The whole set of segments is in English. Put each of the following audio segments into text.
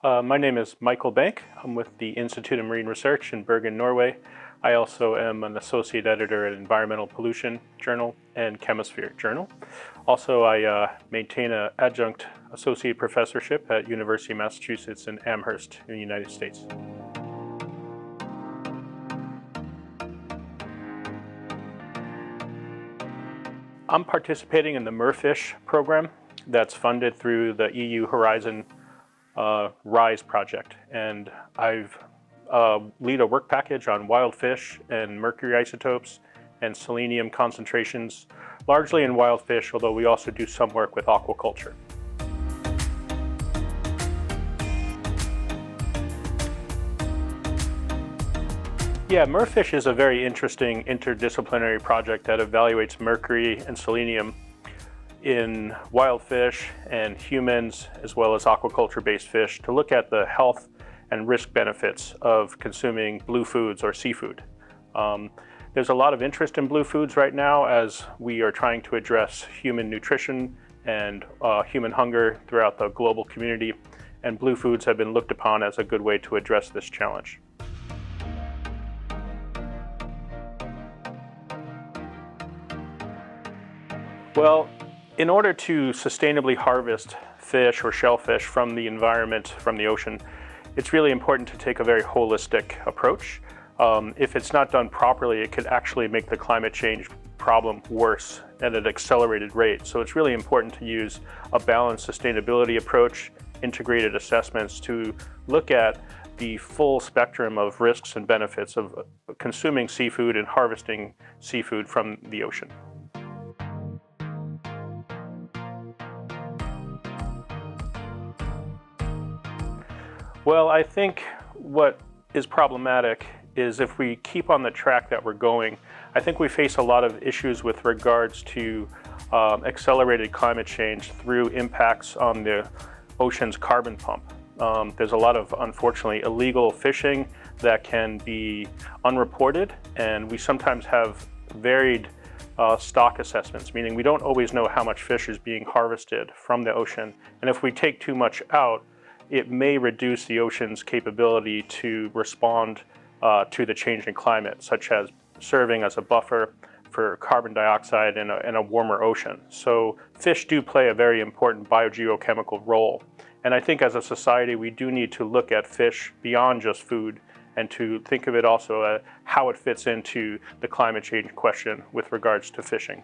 My name is Michael Bank. I'm with the Institute of Marine Research in Bergen, Norway. I also am an associate editor at Environmental Pollution Journal and Chemisphere Journal. Also, I maintain an adjunct associate professorship at University of Massachusetts in Amherst in the United States. I'm participating in the Merfish program that's funded through the EU Horizon RISE project, and I've lead a work package on wild fish and mercury isotopes and selenium concentrations, largely in wild fish, although we also do some work with aquaculture. Yeah, Merfish is a very interesting interdisciplinary project that evaluates mercury and selenium in wild fish and humans, as well as aquaculture-based fish, to look at the health and risk benefits of consuming blue foods or seafood. There's a lot of interest in blue foods right now as we are trying to address human nutrition and human hunger throughout the global community, and blue foods have been looked upon as a good way to address this challenge. Well, in order to sustainably harvest fish or shellfish from the environment, from the ocean, it's really important to take a very holistic approach. If it's not done properly, it could actually make the climate change problem worse at an accelerated rate. So it's really important to use a balanced sustainability approach, integrated assessments to look at the full spectrum of risks and benefits of consuming seafood and harvesting seafood from the ocean. Well, I think what is problematic is if we keep on the track that we're going, I think we face a lot of issues with regards to accelerated climate change through impacts on the ocean's carbon pump. There's a lot of, unfortunately, illegal fishing that can be unreported, and we sometimes have varied stock assessments, meaning we don't always know how much fish is being harvested from the ocean. And if we take too much out, it may reduce the ocean's capability to respond to the changing climate, such as serving as a buffer for carbon dioxide in a warmer ocean. So fish do play a very important biogeochemical role. And I think as a society, we do need to look at fish beyond just food and to think of it also how it fits into the climate change question with regards to fishing.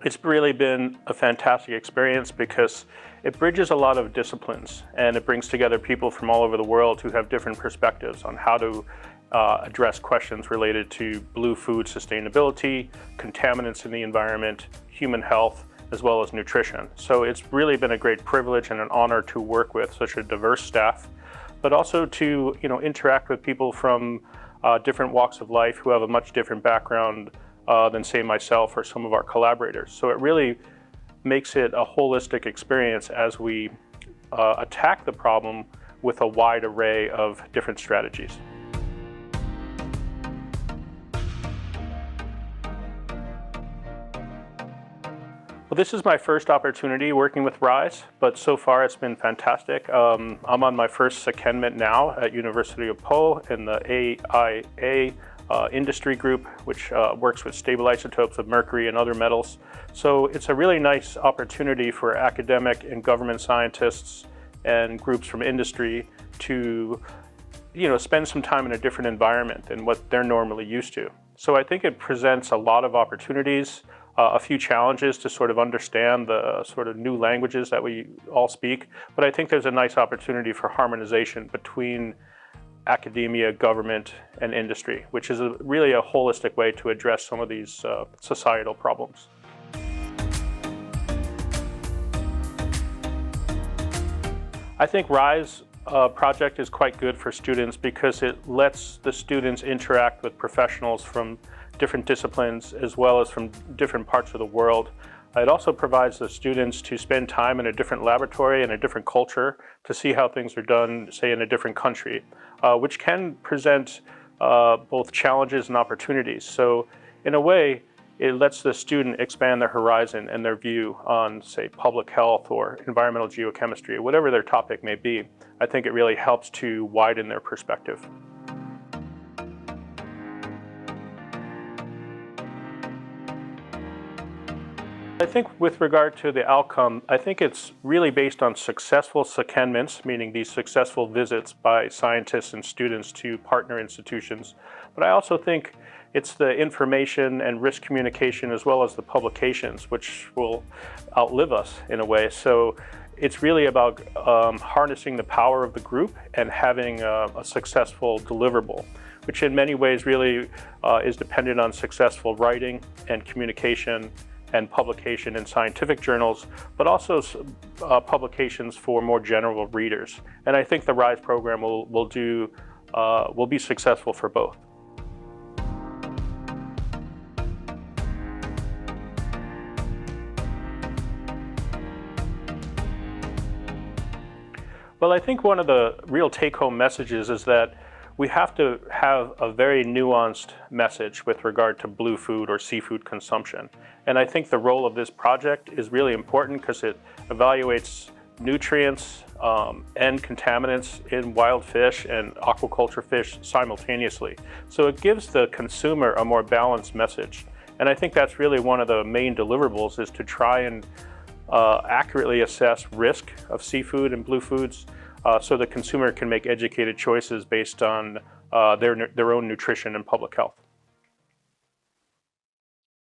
It's really been a fantastic experience because it bridges a lot of disciplines and it brings together people from all over the world who have different perspectives on how to address questions related to blue food sustainability, contaminants in the environment, human health, as well as nutrition. So it's really been a great privilege and an honor to work with such a diverse staff, but also to interact with people from different walks of life who have a much different background than, say, myself or some of our collaborators. So it really makes it a holistic experience as we attack the problem with a wide array of different strategies. Well, this is my first opportunity working with RISE, but so far it's been fantastic. I'm on my first secondment now at University of Po in the AIA industry group, which works with stable isotopes of mercury and other metals. So it's a really nice opportunity for academic and government scientists and groups from industry to spend some time in a different environment than what they're normally used to. So I think it presents a lot of opportunities, a few challenges to sort of understand the sort of new languages that we all speak, but I think there's a nice opportunity for harmonization between academia, government, and industry, which is really a holistic way to address some of these societal problems. I think RISE project is quite good for students because it lets the students interact with professionals from different disciplines as well as from different parts of the world. It also provides the students to spend time in a different laboratory and a different culture to see how things are done, say, in a different country, which can present both challenges and opportunities. So in a way, it lets the student expand their horizon and their view on, say, public health or environmental geochemistry, whatever their topic may be. I think it really helps to widen their perspective. I think with regard to the outcome, I think it's really based on successful secondments, meaning these successful visits by scientists and students to partner institutions. But I also think it's the information and risk communication as well as the publications, which will outlive us in a way. So it's really about harnessing the power of the group and having a successful deliverable, which in many ways really is dependent on successful writing and communication and publication in scientific journals, but also publications for more general readers. And I think the RISE program will be successful for both. Well, I think one of the real take-home messages is that we have to have a very nuanced message with regard to blue food or seafood consumption. And I think the role of this project is really important because it evaluates nutrients and contaminants in wild fish and aquaculture fish simultaneously. So it gives the consumer a more balanced message. And I think that's really one of the main deliverables, is to try and accurately assess risk of seafood and blue foods so the consumer can make educated choices based on their own nutrition and public health.